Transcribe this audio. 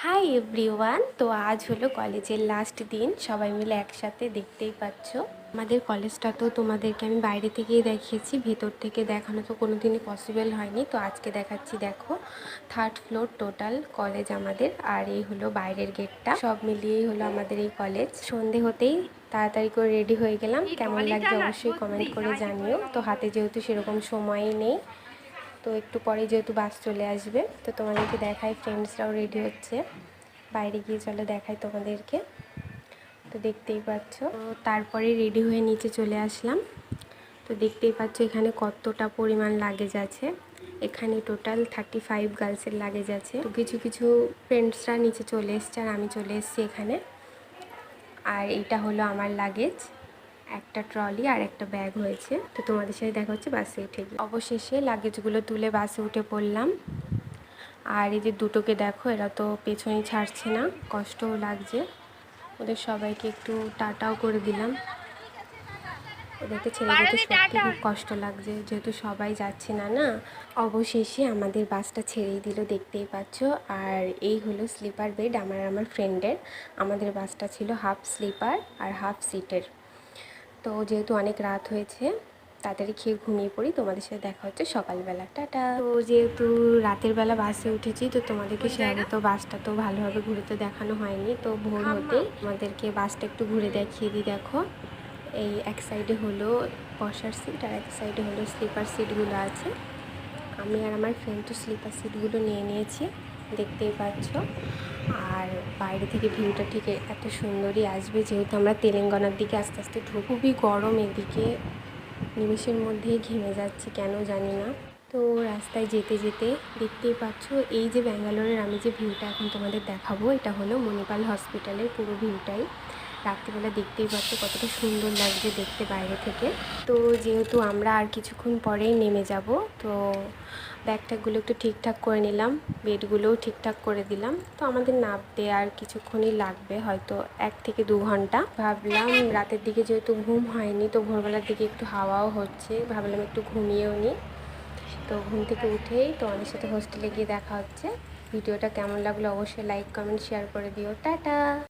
Hi everyone. তো আজ হলো কলেজের লাস্ট দিন, সবাই মিলে একসাথে, দেখতেই পাচ্ছ। আমাদের কলেজটা তো তোমাদেরকে আমি বাইরে থেকেই দেখিয়েছি, ভেতর থেকে দেখানো তো কোনো দিনই পসিবল হয়নি। তো আজকে দেখাচ্ছি। দেখো, 3rd ফ্লোর টোটাল কলেজ আমাদের, আর এই হলো বাইরের গেটটা। সব মিলিয়েই হলো আমাদের এই কলেজ। সন্ধে হতেই তাড়াতাড়ি করে রেডি হয়ে গেলাম। কেমন লাগছে অবশ্যই কমেন্ট করে জানিও। তো হাতে যেহেতু সেরকম সময়ই নেই, তো একটু পরে যেহেতু বাস চলে আসবে, তো তোমাদেরকে দেখাই। ফ্রেন্ডসরাও রেডি হচ্ছে, বাইরে গিয়ে চলো দেখাই তোমাদেরকে। তো দেখতেই পাচ্ছ। তো তারপরে রেডি হয়ে নিচে চলে আসলাম। তো দেখতেই পাচ্ছ এখানে কতটা পরিমাণ লাগেজ আছে। এখানে টোটাল 35 গার্লসের লাগেজ আছে। তো কিছু কিছু ফ্রেন্ডসরা নিচে চলে এসছে, আর আমি চলে এসেছি এখানে। আর এইটা হলো আমার লাগেজ, একটা ট্রলি আর একটা ব্যাগ হয়েছে। তো তোমাদের সাথে দেখা হচ্ছে বাসে উঠে গিয়ে। অবশেষে লাগেজগুলো তুলে বাসে উঠে পড়লাম। আর এই যে দুটোকে দেখো, এরা তো পেছনেই ছাড়ছে না, কষ্টও লাগছে। ওদের সবাইকে একটু টাটাও করে দিলাম। ওদেরকে ছেড়ে যেতে সত্যি খুব কষ্ট লাগছে, যেহেতু সবাই যাচ্ছে না না। অবশেষে আমাদের বাসটা ছেড়েই দিল, দেখতেই পাচ্ছ। আর এই হলো স্লিপার বেড আমার ফ্রেন্ডের। আমাদের বাসটা ছিল হাফ স্লিপার আর হাফ সিটের। তো যেহেতু অনেক রাত হয়েছে, তাড়াতাড়ি খেয়ে ঘুমিয়ে পড়ি। তোমাদের সাথে দেখা হচ্ছে সকালবেলা। টাটা। তো যেহেতু রাতের বেলা বাসে উঠেছি, তো তোমাদেরকে সেভাবে তো বাসটা তো ভালোভাবে ঘুরে তো দেখানো হয়নি। তো ভোর হতেই আমাদেরকে বাসটা একটু ঘুরে দেখিয়ে দিই। দেখো, এই এক সাইডে হলো বসার সিট, আর এক সাইডে হলো স্লিপার সিটগুলো আছে। আমি আর আমার ফ্রেন্ড তো স্লিপার সিটগুলো নিয়ে নিয়েছি, দেখতেই পাচ্ছ। আর বাইরে থেকে ভিউটা ঠিক এত সুন্দরই আসবে, যেহেতু আমরা তেলেঙ্গানার দিকে আস্তে আস্তে খুবই গরম এদিকে। নিমেষের মধ্যেই ঘেমে যাচ্ছি, কেন জানি না। তো রাস্তায় যেতে যেতে দেখতেই পাচ্ছ, এই যে ব্যাঙ্গালোরের আমি যে ভিউটা এখন তোমাদের দেখাবো, এটা হলো মণিপাল হসপিটালের পুরো ভিউটাই। রাত্রিবেলা দেখতেই পাচ্ছ কতটা সুন্দর লাগছে দেখতে বাইরে থেকে। তো যেহেতু আমরা আর কিছুক্ষণ পরেই নেমে যাব, তো ব্যাগট্যাগুলো একটু ঠিকঠাক করে নিলাম, বেডগুলোও ঠিকঠাক করে দিলাম। তো আমাদের নামতে আর কিছুক্ষণই লাগবে, হয়তো 1 থেকে 2 ঘন্টা। ভাবলাম রাতের দিকে যেহেতু ঘুম হয়নি, তো ভোরবেলার দিকে একটু হাওয়াও হচ্ছে, ভাবলাম একটু ঘুমিয়েও নিই। তো ঘুম থেকে উঠেই তোমাদের সাথে হোস্টেলে গিয়ে দেখা হচ্ছে। ভিডিওটা কেমন লাগলো অবশ্যই লাইক কমেন্ট শেয়ার করে দিও। টাটা।